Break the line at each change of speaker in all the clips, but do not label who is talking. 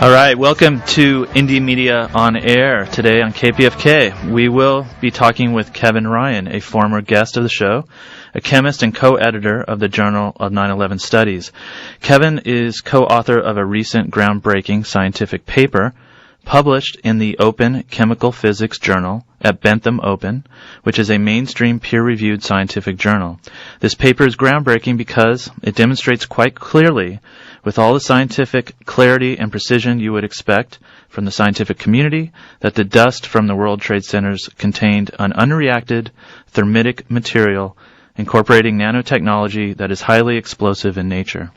All right, welcome to Indie Media on Air. Today on KPFK, we will be talking with Kevin Ryan, a former guest of the show, a chemist and co-editor of the Journal of 9/11 Studies. Kevin is co-author of a recent groundbreaking scientific paper published in the Open Chemical Physics Journal at Bentham Open, which is a mainstream peer-reviewed scientific journal. This paper is groundbreaking because it demonstrates quite clearly, with all the scientific clarity and precision you would expect from the scientific community, that the dust from the World Trade Centers contained an unreacted thermitic material incorporating nanotechnology that is highly explosive in nature.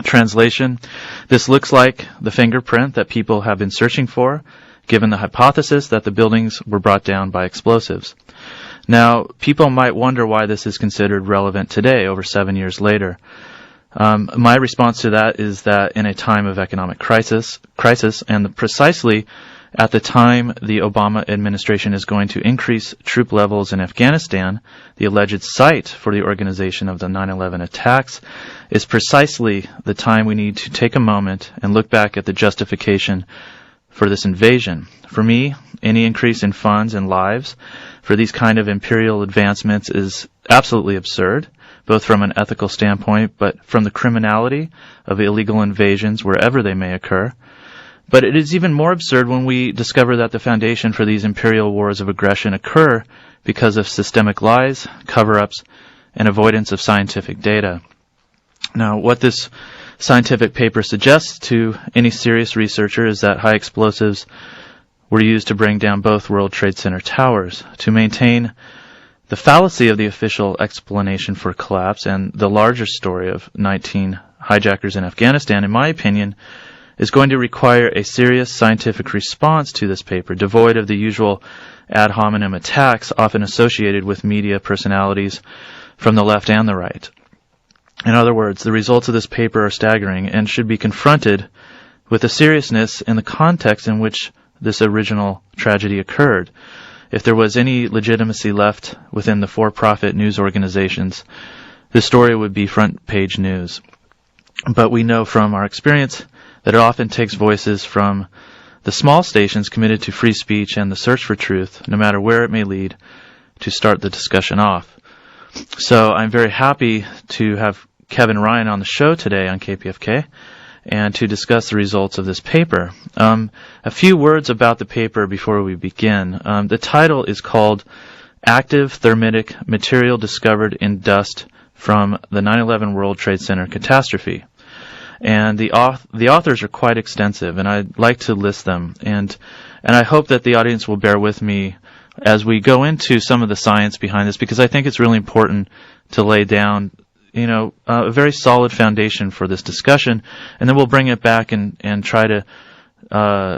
Translation: this looks like the fingerprint that people have been searching for, given the hypothesis that the buildings were brought down by explosives. Now, people might wonder why this is considered relevant today, over 7 years later. My response to that is that in a time of economic crisis, and precisely at the time the Obama administration is going to increase troop levels in Afghanistan, the alleged site for the organization of the 9/11 attacks, is precisely the time we need to take a moment and look back at the justification for this invasion. For me, any increase in funds and lives for these kind of imperial advancements is absolutely absurd, both from an ethical standpoint, but from the criminality of illegal invasions wherever they may occur. But it is even more absurd when we discover that the foundation for these imperial wars of aggression occur because of systemic lies, cover-ups, and avoidance of scientific data. Now, what this scientific paper suggests to any serious researcher is that high explosives were used to bring down both World Trade Center towers. To maintain the fallacy of the official explanation for collapse and the larger story of 19 hijackers in Afghanistan, in my opinion, is going to require a serious scientific response to this paper, devoid of the usual ad hominem attacks often associated with media personalities from the left and the right. In other words, the results of this paper are staggering and should be confronted with the seriousness in the context in which this original tragedy occurred. If there was any legitimacy left within the for-profit news organizations, this story would be front-page news. But we know from our experience that it often takes voices from the small stations committed to free speech and the search for truth, no matter where it may lead, to start the discussion off. So I'm very happy to have Kevin Ryan on the show today on KPFK and to discuss the results of this paper. A few words about the paper before we begin. The title is called Active Thermitic Material Discovered in Dust from the 9/11 World Trade Center Catastrophe. And the authors are quite extensive, and I'd like to list them. And I hope that the audience will bear with me as we go into some of the science behind this, because I think it's really important to lay down a very solid foundation for this discussion, and then we'll bring it back and try to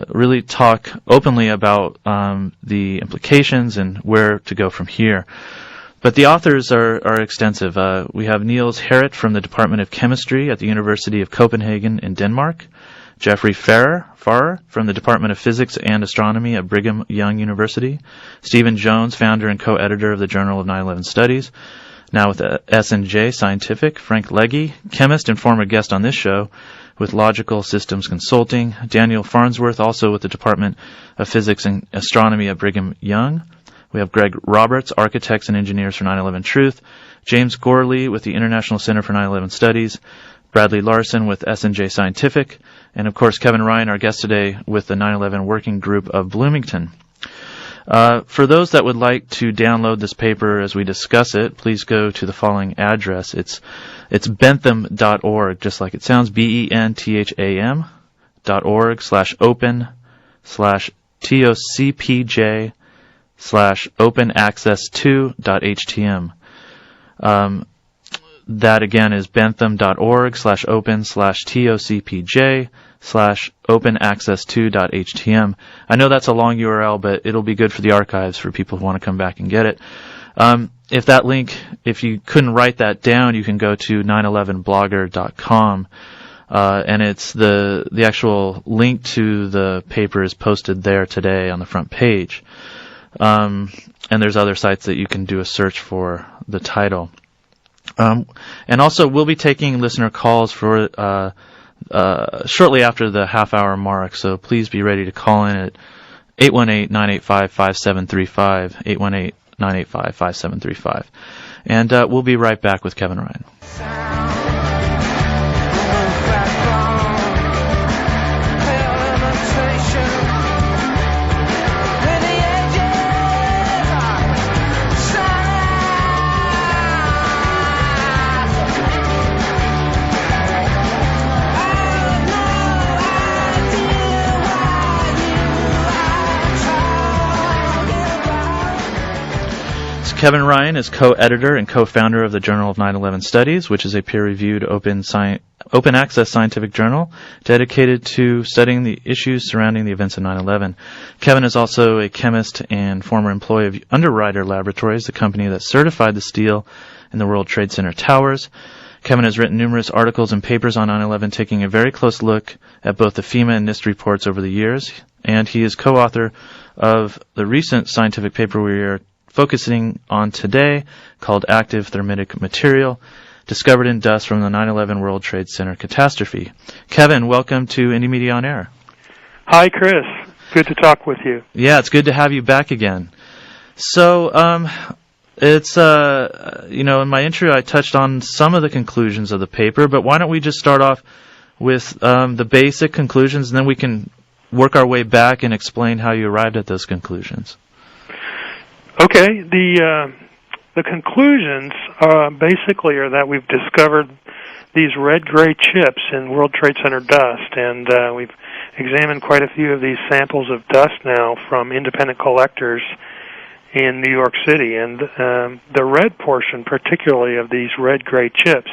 really talk openly about the implications and where to go from here. But the authors are extensive. We have Niels Herret from the Department of Chemistry at the University of Copenhagen in Denmark, Jeffrey Farrer from the Department of Physics and Astronomy at Brigham Young University, Stephen Jones, founder and co-editor of the Journal of 9/11 Studies, now with S&J Scientific, Frank Legge, chemist and former guest on this show with Logical Systems Consulting, Daniel Farnsworth, also with the Department of Physics and Astronomy at Brigham Young. We have Greg Roberts, Architects and Engineers for 9/11 Truth, James Gorley with the International Center for 9/11 Studies, Bradley Larson with S&J Scientific, and of course Kevin Ryan, our guest today, with the 9/11 Working Group of Bloomington. For those that would like to download this paper as we discuss it, please go to the following address. It's bentham.org, just like it sounds, bentham.org/open/openaccess2.htm. That again is bentham.org/open/tocpj/openaccess2.htm. I know that's a long URL, but it'll be good for the archives for people who want to come back and get it. If that link, if you couldn't write that down, you can go to 911blogger.com, and it's the actual link to the paper is posted there today on the front page. And there's other sites that you can do a search for the title. And also, we'll be taking listener calls for shortly after the half-hour mark, so please be ready to call in at 818-985-5735, 818-985-5735. And we'll be right back with Kevin Ryan. Kevin Ryan is co-editor and co-founder of the Journal of 9/11 Studies, which is a peer-reviewed open access scientific journal dedicated to studying the issues surrounding the events of 9/11. Kevin is also a chemist and former employee of Underwriter Laboratories, the company that certified the steel in the World Trade Center towers. Kevin has written numerous articles and papers on 9/11, taking a very close look at both the FEMA and NIST reports over the years, and he is co-author of the recent scientific paper we are focusing on today, called Active Thermitic Material Discovered in Dust from the 9/11 World Trade Center Catastrophe. Kevin, welcome to Indie Media on Air.
Hi, Chris. Good to talk with you.
Yeah, it's good to have you back again. So, it's, in my intro I touched on some of the conclusions of the paper, but why don't we just start off with the basic conclusions, and then we can work our way back and explain how you arrived at those conclusions.
Okay, the conclusions basically are that we've discovered these red-gray chips in World Trade Center dust, and we've examined quite a few of these samples of dust now from independent collectors in New York City, and the red portion particularly of these red-gray chips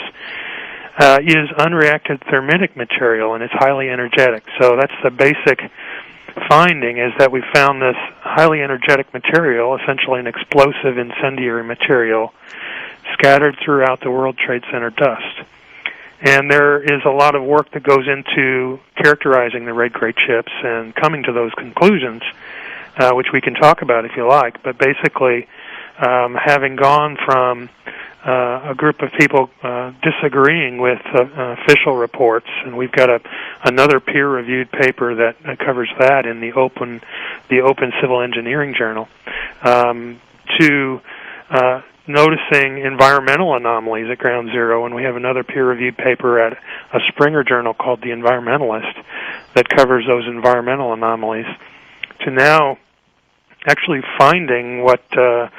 is unreacted thermitic material, and it's highly energetic. So that's the basic finding, is that we found this highly energetic material, essentially an explosive incendiary material, scattered throughout the World Trade Center dust. And there is a lot of work that goes into characterizing the red-gray chips and coming to those conclusions, which we can talk about if you like. But basically, having gone from a group of people disagreeing with official reports, and we've got another peer-reviewed paper that covers that in the Open Civil Engineering Journal, to noticing environmental anomalies at ground zero, and we have another peer-reviewed paper at a Springer journal called The Environmentalist that covers those environmental anomalies, to now actually finding what the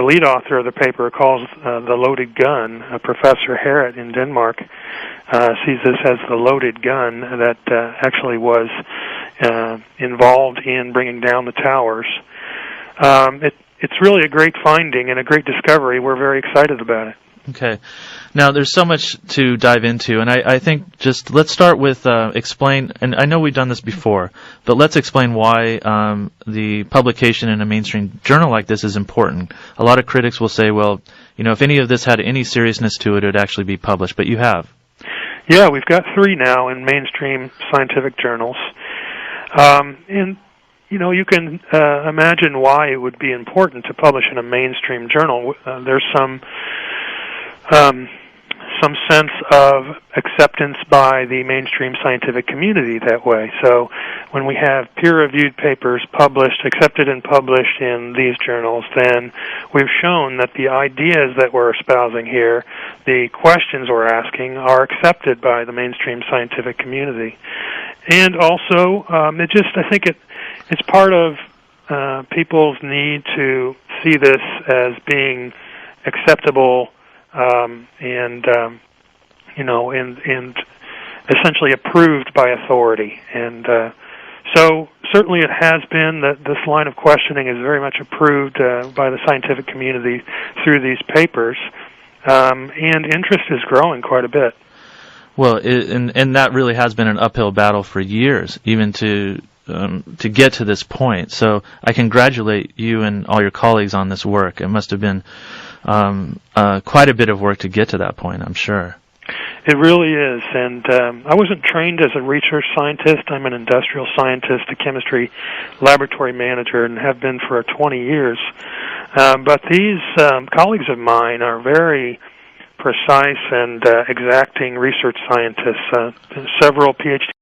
lead author of the paper calls the loaded gun. Professor Harrit in Denmark sees this as the loaded gun that actually was involved in bringing down the towers. It's really a great finding and a great discovery. We're very excited about it.
Okay. Now, there's so much to dive into, and I think just let's start with explain, and I know we've done this before, but let's explain why the publication in a mainstream journal like this is important. A lot of critics will say, well, if any of this had any seriousness to it, it would actually be published, but you have.
Yeah, we've got 3 now in mainstream scientific journals. And you can imagine why it would be important to publish in a mainstream journal. There's some sense of acceptance by the mainstream scientific community that way. So when we have peer-reviewed papers accepted and published in these journals, then we've shown that the ideas that we're espousing here, the questions we're asking, are accepted by the mainstream scientific community. And also, I think it's part of people's need to see this as being acceptable and essentially approved by authority. And so certainly it has been that this line of questioning is very much approved by the scientific community through these papers, and interest is growing quite a bit.
Well, and that really has been an uphill battle for years, even to get to this point. So I congratulate you and all your colleagues on this work. It must have been quite a bit of work to get to that point, I'm sure.
It really is, and I wasn't trained as a research scientist. I'm an industrial scientist, a chemistry laboratory manager, and have been for 20 years. But these colleagues of mine are very precise and exacting research scientists, several PhD